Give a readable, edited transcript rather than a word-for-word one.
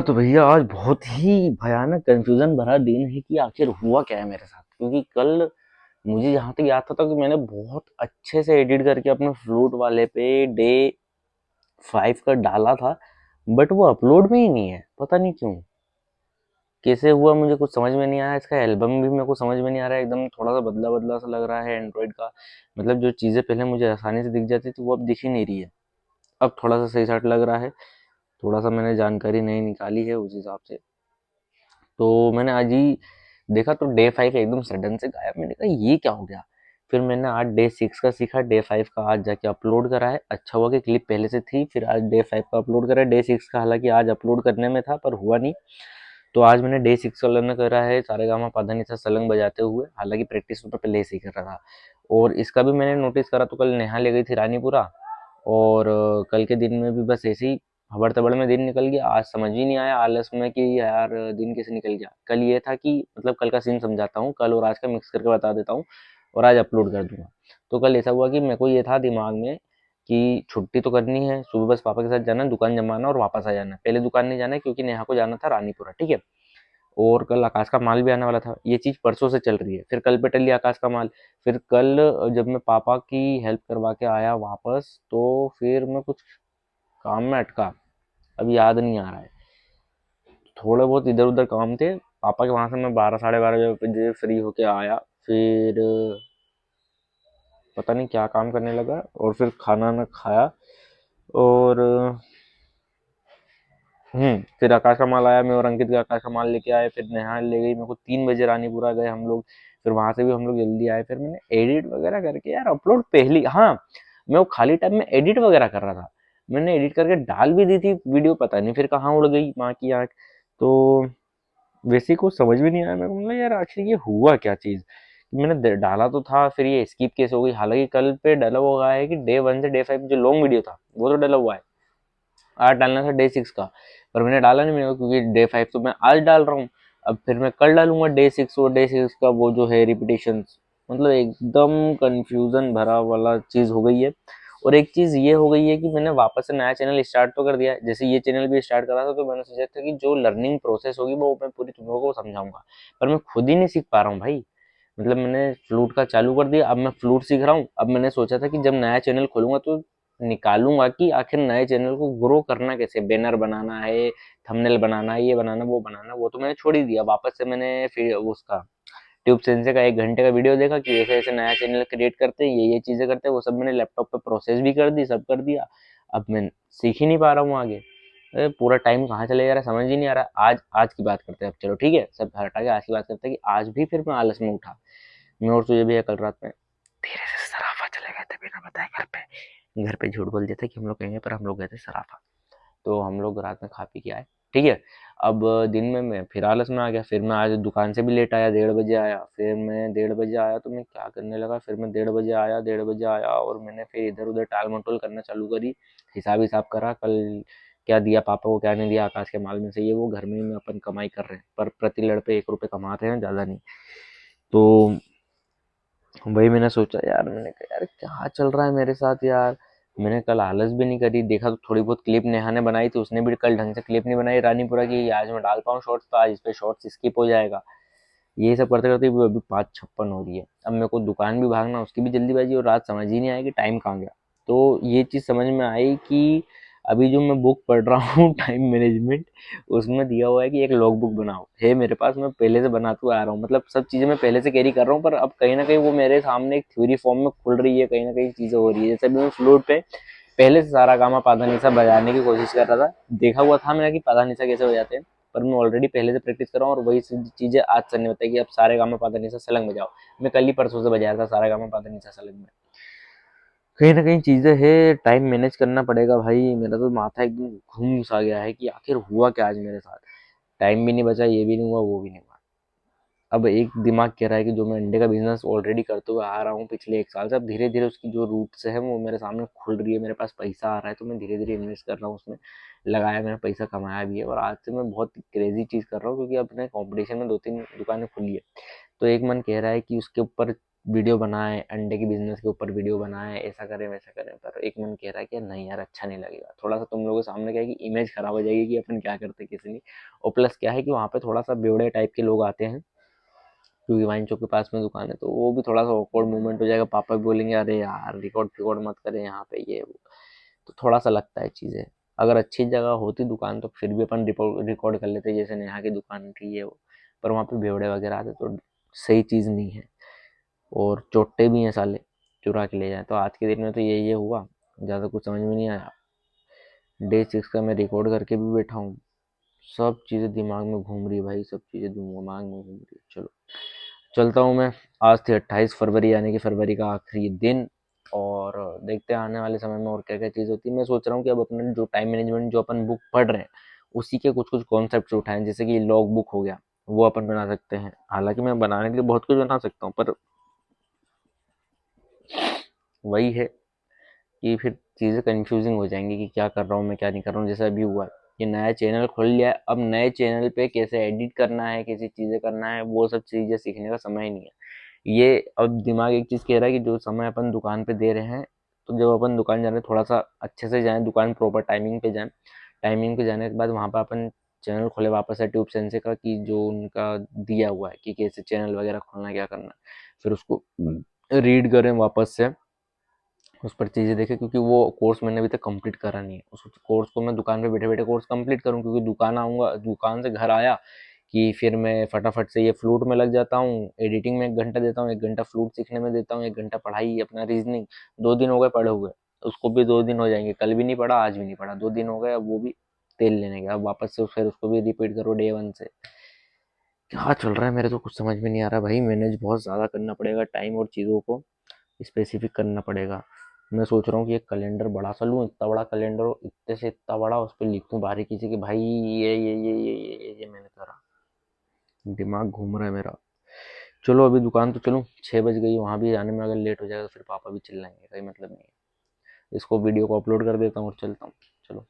तो भैया आज बहुत ही भयानक कंफ्यूजन भरा दिन है कि आखिर हुआ क्या है मेरे साथ। क्योंकि कल मुझे जहां तक याद था कि मैंने बहुत अच्छे से एडिट करके अपने फ्लूट वाले पे डे 5 का डाला था, बट वो अपलोड में ही नहीं है। पता नहीं क्यों, कैसे हुआ मुझे कुछ समझ में नहीं आया। इसका एल्बम भी मेरे को समझ में नहीं आ रहा है, एकदम थोड़ा सा बदला बदला सा लग रहा है एंड्रॉइड का। मतलब जो चीज़ें पहले मुझे आसानी से दिख जाती थी वो अब दिख ही नहीं रही है। अब थोड़ा सा सही साट लग रहा है। थोड़ा सा मैंने जानकारी नई निकाली है उस हिसाब से। तो मैंने आज ही देखा तो डे 5 एकदम सडन से गायब। मैंने कहा ये क्या हो गया। फिर मैंने आज डे 6 का सीखा, डे 5 का आज जाके अपलोड करा है। अच्छा हुआ कि क्लिप पहले से थी, फिर आज डे 5 का अपलोड करा है। डे 6 का हालांकि आज अपलोड करने में था पर हुआ नहीं। तो आज मैंने डे 6 का लर्न करा है सारेगामा पाधानीसा सलंग बजाते हुए। हालांकि प्रैक्टिस तो पहले से ही कर रहा था। और इसका भी मैंने नोटिस करा तो कल नेहा ले गई थी रानीपुरा। और कल के दिन में भी बस ऐसे ही हबड़ तबड़ में दिन निकल गया। आज समझ ही नहीं आया आलस में कि यार दिन कैसे निकल गया। कल ये था कि मतलब कल का सीन समझाता हूँ, कल और आज का मिक्स करके बता देता हूँ और आज अपलोड कर दूंगा। तो कल ऐसा हुआ कि मेरे को ये था दिमाग में कि छुट्टी तो करनी है, सुबह बस पापा के साथ जाना है, दुकान जमाना और वापस आ जाना है। पहले दुकान नहीं जाना है क्योंकि नेहा को जाना था रानीपुरा, ठीक है। और कल आकाश का माल भी आने वाला था। ये चीज़ परसों से चल रही है, फिर कल पे टली आकाश का माल। फिर कल जब मैं पापा की हेल्प करवा के आया वापस तो फिर मैं कुछ काम में अटका। अब याद नहीं आ रहा है। थोड़े बहुत इधर उधर काम थे पापा के, वहां से मैं 12 साढ़े 12 बजे फ्री होके आया। फिर पता नहीं क्या काम करने लगा और फिर खाना ना खाया। और फिर आकाश का माल आया, मैं और अंकित का आकाश का माल लेके आए। फिर नेहा ले गई मेरे को 3 बजे रानीपुरा गए हम लोग। फिर वहां से भी हम लोग जल्दी आए। फिर मैंने एडिट वगैरह करके यार अपलोड पहली, हाँ, मैं वो खाली टाइम में एडिट वगैरह कर रहा था। मैंने एडिट करके डाल भी दी थी वीडियो, पता नहीं फिर कहाँ उड़ गई माँ की आंख। तो वैसे कुछ समझ भी नहीं आया मेरे को। मतलब यार आखिर ये हुआ क्या चीज। मैंने डाला तो था, फिर ये स्किप केस हो गई। हालांकि कल पे डला हुआ है कि डे 1 से डे 5 जो लॉन्ग वीडियो था वो तो डला हुआ है। आज डालना था डे 6 का, पर मैंने डाला नहीं मेरे को, क्योंकि डे 5 तो मैं आज डाल रहा हूँ। अब फिर मैं कल डालूंगा डे 6, और डे 6 का वो जो है रिपीटेशन। मतलब एकदम कंफ्यूजन भरा वाला चीज हो गई है। और एक चीज ये हो गई है कि मैंने वापस से नया चैनल स्टार्ट तो कर दिया है। जैसे ये चैनल भी स्टार्ट करा था तो मैंने सोचा था कि जो लर्निंग प्रोसेस होगी वो मैं पूरी तुम लोगों को समझाऊंगा। पर मैं खुद ही नहीं सीख पा रहा हूँ भाई। मतलब मैंने फ्लूट का चालू कर दिया, अब मैं फ्लूट सीख रहा हूँ। अब मैंने सोचा था कि जब नया चैनल खोलूंगा तो निकालूंगा कि आखिर नए चैनल को ग्रो करना कैसे, बैनर बनाना है, थंबनेल बनाना है, ये बनाना वो बनाना। वो तो मैंने छोड़ ही दिया। वापस से मैंने फिर उसका ट्यूब सेंसे का 1 घंटे का वीडियो देखा कि ऐसे ऐसे नया चैनल क्रिएट करते हैं, ये चीजें करते हैं। वो सब मैंने लैपटॉप पे प्रोसेस भी कर दी, सब कर दिया। अब मैं सीख ही नहीं पा रहा हूँ आगे। अरे पूरा टाइम कहाँ चले जा रहा है समझ ही नहीं आ रहा। आज आज की बात करते हैं। अब चलो ठीक है, सब हटा के आज की बात करते हैं कि आज भी फिर मैं आलस में उठा। मैं और तुझे भी है कल रात में धीरे से सराफा चले गए थे बिना बताए घर पे। घर पे झूठ बोल दिया था कि हम लोग कहेंगे, पर हम लोग गए थे सराफा। तो हम लोग रात में खा पी के आए, ठीक है। अब दिन में मैं फिर आलस में आ गया। फिर मैं आज दुकान से भी लेट आया, 1:30 बजे आया। फिर मैं 1:30 बजे आया तो मैं क्या करने लगा, फिर मैं 1:30 बजे आया और मैंने फिर इधर उधर टाल मटोल करना चालू करी। हिसाब हिसाब करा कल क्या दिया पापा को, क्या नहीं दिया आकाश के माल में से, ये वो घर में ही अपन कमाई कर रहे हैं, पर प्रति लड़ पे 1 रुपये कमाते हैं, ज़्यादा नहीं। तो वही मैंने सोचा यार, मैंने कहा यार क्या चल रहा है मेरे साथ यार। मैंने कल आलस भी नहीं करी। देखा तो थोड़ी बहुत क्लिप नेहा ने बनाई थी, उसने भी कल ढंग से क्लिप नहीं बनाई रानीपुरा की। आज मैं डाल पाऊँ शॉर्ट्स तो आज इस पे शॉर्ट्स स्किप हो जाएगा। ये सब करते करते भी अभी 5:56 हो रही है। अब मेरे को दुकान भी भागना, उसकी भी जल्दीबाजी, और रात समझ ही नहीं आई कि टाइम कहाँ गया। तो ये चीज़ समझ में आई कि अभी जो मैं बुक पढ़ रहा हूँ टाइम मैनेजमेंट, उसमें दिया हुआ है कि एक लॉग बुक बनाओ। है मेरे पास, मैं पहले से बनाते हुए आ रहा हूँ। मतलब सब चीज़ें मैं पहले से कैरी कर रहा हूँ, पर अब कहीं ना कहीं वो मेरे सामने एक थ्योरी फॉर्म में खुल रही है, कहीं ना कहीं चीज़ें हो रही है। जैसे अभी मैं फ्लूट पे पहले से सारा गामा पाधा निसा बजाने की कोशिश कर रहा था। देखा हुआ था मैंने कि पाधा निसा कैसे बजाते हैं, पर मैं ऑलरेडी पहले से प्रैक्टिस कर रहा हूँ। और वही चीज़ें आज सर ने बताई कि अब सारे गामा पाधा निसा सलंग बजाओ। मैं कल ही परसों से बजाया था सारा गामा पाधा निसा सलंग में। कहीं ना कहीं चीजें है, टाइम मैनेज करना पड़ेगा भाई। मेरा तो माथा एकदम घूम सा गया है कि आखिर हुआ क्या आज मेरे साथ। टाइम भी नहीं बचा, ये भी नहीं हुआ, वो भी नहीं हुआ। अब एक दिमाग कह रहा है कि जो मैं अंडे का बिजनेस ऑलरेडी करते हुए आ रहा हूँ पिछले 1 साल से, अब धीरे धीरे उसकी जो रूट्स है वो मेरे सामने खुल रही है। मेरे पास पैसा आ रहा है तो मैं धीरे धीरे इन्वेस्ट कर रहा हूँ उसमें। लगाया मैंने, पैसा कमाया भी है। और आज से मैं बहुत क्रेजी चीज़ कर रहा हूँ क्योंकि अपने कंपटीशन में 2-3 दुकानें खुली है। तो एक मन कह रहा है कि उसके ऊपर वीडियो बनाएं, अंडे की बिजनेस के ऊपर वीडियो बनाएं, ऐसा करें वैसा करें, पर एक मन कह रहा है कि नहीं यार अच्छा नहीं लगेगा, थोड़ा सा तुम लोगों के सामने क्या है कि इमेज खराब हो जाएगी कि अपन क्या करते किसी नहीं। और प्लस क्या है कि वहाँ पे थोड़ा सा बेवड़े टाइप के लोग आते हैं, क्योंकि वाइन चौक के पास में दुकान है, तो वो भी थोड़ा सा ऑकवर्ड मूवमेंट हो जाएगा, पापा भी बोलेंगे अरे यार रिकॉर्ड फिकॉर्ड मत करें यहाँ पे ये वो, तो थोड़ा सा लगता है चीज़ें। अगर अच्छी जगह होती दुकान तो फिर भी अपन रिकॉर्ड कर लेते, जैसे नेहा की दुकान थी ये वो, पर वहाँ पे बेवड़े वगैरह आते तो सही चीज़ नहीं है। और चोट्टे भी हैं साले, चुरा के ले जाए, तो आज के दिन में तो ये हुआ, ज़्यादा कुछ समझ में नहीं आया। डे 6 का मैं रिकॉर्ड करके भी बैठा हूँ, सब चीज़ें दिमाग में घूम रही है भाई, सब चीज़ें दिमाग में घूम रही है। चलो चलता हूँ मैं। आज थी 28 फरवरी, यानी कि फरवरी का आखिरी दिन, और देखते हैं आने वाले समय में और क्या क्या चीज़ होती है। मैं सोच रहा हूँ कि अब अपने जो टाइम मैनेजमेंट जो अपन बुक पढ़ रहे हैं उसी के कुछ कुछ कॉन्सेप्ट उठाएं, जैसे कि लॉग बुक हो गया, वो अपन बना सकते हैं। हालांकि मैं बनाने के लिए बहुत कुछ बना सकता हूँ, पर वही है कि फिर चीज़ें कंफ्यूजिंग हो जाएंगी कि क्या कर रहा हूँ मैं क्या नहीं कर रहा हूँ। जैसे अभी हुआ है कि नया चैनल खोल लिया है, अब नए चैनल पे कैसे एडिट करना है, कैसी चीज़ें करना है, वो सब चीज़ें सीखने का समय ही नहीं है। ये अब दिमाग एक चीज़ कह रहा है कि जो समय अपन दुकान पे दे रहे हैं, तो जब अपन दुकान जा रहे हैं थोड़ा सा अच्छे से जाएं, दुकान प्रॉपर टाइमिंग पे जाएं। टाइमिंग पे जाने के बाद वहाँ पर अपन चैनल खोले वापस से ट्यूब सेंसे का, कि जो उनका दिया हुआ है कि कैसे चैनल वगैरह खोलना है क्या करना है, फिर उसको रीड करें वापस से, उस पर चीज़ें देखें, क्योंकि वो कोर्स मैंने अभी तक कंप्लीट करा नहीं है। उस कोर्स को मैं दुकान पे बैठे बैठे कोर्स कंप्लीट करूँ, क्योंकि दुकान आऊँगा, दुकान से घर आया कि फिर मैं फटाफट से ये फ्लूट में लग जाता हूँ, एडिटिंग में 1 घंटा देता हूँ, 1 घंटा फ्लूट सीखने में देता हूँ, 1 घंटा पढ़ाई अपना रीजनिंग। 2 दिन हो गए पढ़े हुए, उसको भी 2 दिन हो जाएंगे, कल भी नहीं पढ़ा आज भी नहीं पढ़ा, 2 दिन हो गए, अब वो भी तेल लेने गया, अब वापस से फिर उसको भी रिपीट करो डे 1 से। क्या चल रहा है मेरे तो कुछ समझ में नहीं आ रहा भाई, मैनेज बहुत ज़्यादा करना पड़ेगा टाइम और चीज़ों को, स्पेसिफिक करना पड़ेगा। मैं सोच रहा हूँ कि एक कैलेंडर बड़ा सा लूँ, इतना बड़ा कैलेंडर हो, इतने से इतना बड़ा, उस पर लिखूँ बारीकी से कि भाई ये मैंने करा। दिमाग घूम रहा है मेरा। चलो अभी दुकान तो चलूँ, 6 बज गई, वहाँ भी जाने में अगर लेट हो जाएगा तो फिर पापा भी चिल्लाएंगे, कोई मतलब नहीं है। इसको वीडियो को अपलोड कर देता हूँ और चलता हूँ। चलो।